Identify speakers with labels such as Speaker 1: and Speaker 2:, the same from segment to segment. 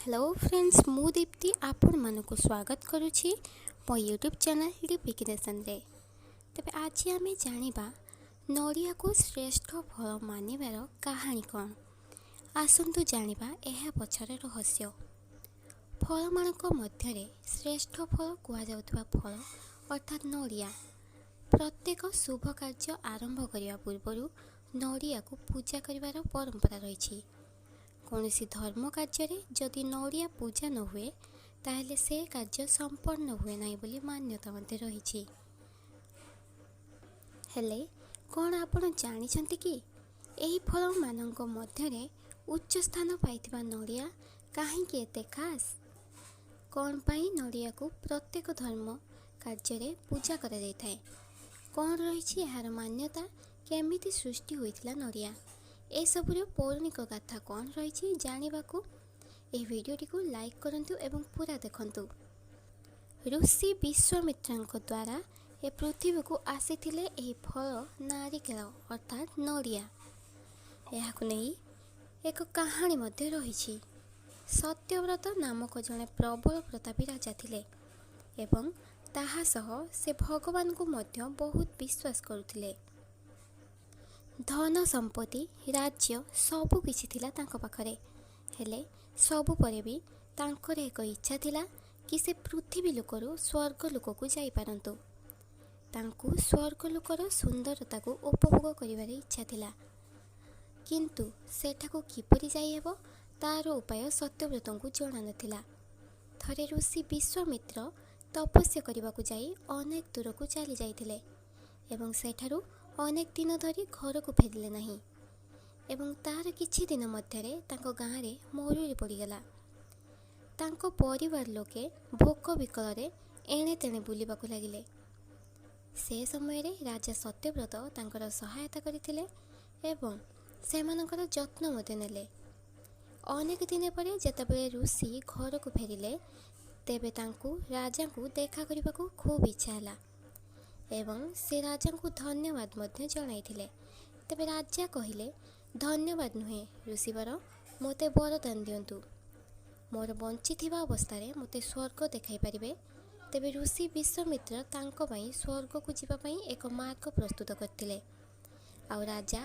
Speaker 1: Hello friends, मु दीप्ति आपण मानक स्वागत करुछि मो यूट्यूब चैनल दीप्ति क्रिएशन रे। तबे आज आमे जानिबा नड़िया को श्रेष्ठ फल मानिबार कहानी कौन। आसंतु जानिबा एहा पछरे रहस्य। फल मानक मध्यरे श्रेष्ठ फल कुआ जाउतबा फल अर्थात नड़िया। प्रत्येक शुभ कार्य आरंभ करिया पूर्वरु नड़िया को पूजा करिवार परंपरा रहिछि। कौनसी धर्म कार्य जदि नड़िया पूजा न हुए ताहले से कार्य संपन्न हुए नहीं बोली मान्यता मध्य रही। हेले कौन आपण जानिछंती कि एही फल मानक मध्यरे उच्च स्थान पाइथिबा नड़िया काहेकि एते खास। कौन पाई नड़िया को प्रत्येक धर्म कार्य रे पूजा करा जायथाय। कौन रही यार मान्यता, केमिति सृष्टि होइथिला नड़िया, ए सबुर पौराणिक गाथा कौन रही जानिबाकू ए वीडियोटी को लाइक करंतु एवं पूरा देखंतु। ऋषि विश्वामित्रଙ୍କ द्वारा ए पृथ्वी को आसीथिले एही फल नारिकेल अर्थात नड़िया। एहाकु नै एक कहानी मध्ये रही। सत्यव्रत नामक जने प्रबल प्रतापी राजा थिले एवं ताहा सह से भगवान को मध्य बहुत विश्वास करुथिले। धन संपत्ति राज्य सबु किछि थिला तांको पाखरे। हेले सबु परे भी तांकर एक इच्छा थिला कि से पृथ्वी लोकरू स्वर्ग लोक को जाई पारंतु। तांको स्वर्ग लोकर सुंदरता को उपभोग करिवार इच्छा थिला, किंतु सेठा को किपरि जाई हेबो तार उपाय सत्यव्रत को जणा नथिला। थरे ऋषि विश्वामित्र तपस्या करिबाकू जाई अनेक दूर को चली जाइथिले एवं सेठारू अनेक दिन धरी घर को फेरिले नहीं एवं तार किछि दिन मध्यरे तांको गाँ रे मरुरी पड़ीगला। तांको परिवार लोके भोक विकल रे एणे तेणे बुलिबाकू लागिले। से समय रे राजा सत्यव्रत तांकर सहायता करिथिले एवं सेमानकर जत्न मते नेले। अनेक दिन परे जेतेबेले ऋषि घर को फेरिले तेबे तांको राजा को देखा करिबाकू खूब इच्छा हला एवं से राजा को धन्यवाद मध्य जणाइथिले। तेबे राजा कहिले, धन्यवाद नुहे ऋषिवर, मोते वरदान दियंतु। मोर बंची थिबा अवस्था रे मोते स्वर्ग देखाई परिबे। तेबे ऋषि विश्वामित्र तांको पई स्वर्ग को जीवा पई एक मार्ग प्रस्तुत करथिले। आ राजा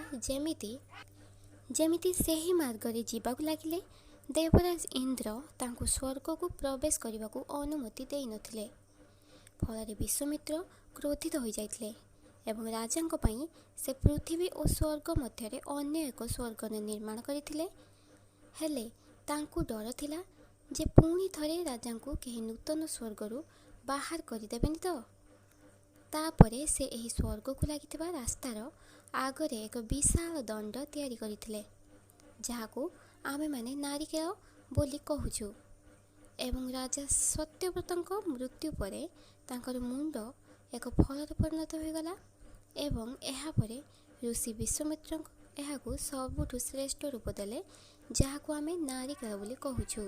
Speaker 1: जेमिति सेही मार्ग रे जीवाकू लागिले, देवराज इंद्र तांको स्वर्ग को प्रवेश करिबाकू अनुमति देई नथिले। फल विश्वामित्र क्रोधित हो जाइथिले एवं राजांको पई से पृथ्वी और स्वर्ग मध्यरे अन्य एक स्वर्ग निर्माण करिथिले। हेले तांको डर थिला जे पुणी थरे राजांको केही नूतन स्वर्गरू बाहर करिदेबेनि तो। तापरे से एही स्वर्ग को लागिथिबा रास्तार आगरे एक विशाल दंड तैयारी करिथिले, जहाकू आमे माने नारिकेल बोली कहूछु। एवं राजा सत्यव्रतଙ୍କ मृत्यु परे तांकर मुंड एक फल परिणत होगला एवं एहापरे ऋषि विश्वामित्र एहाकू सबुठु श्रेष्ठ रूप देले, जहाकू आमे नारिकेल बोली कहूछु।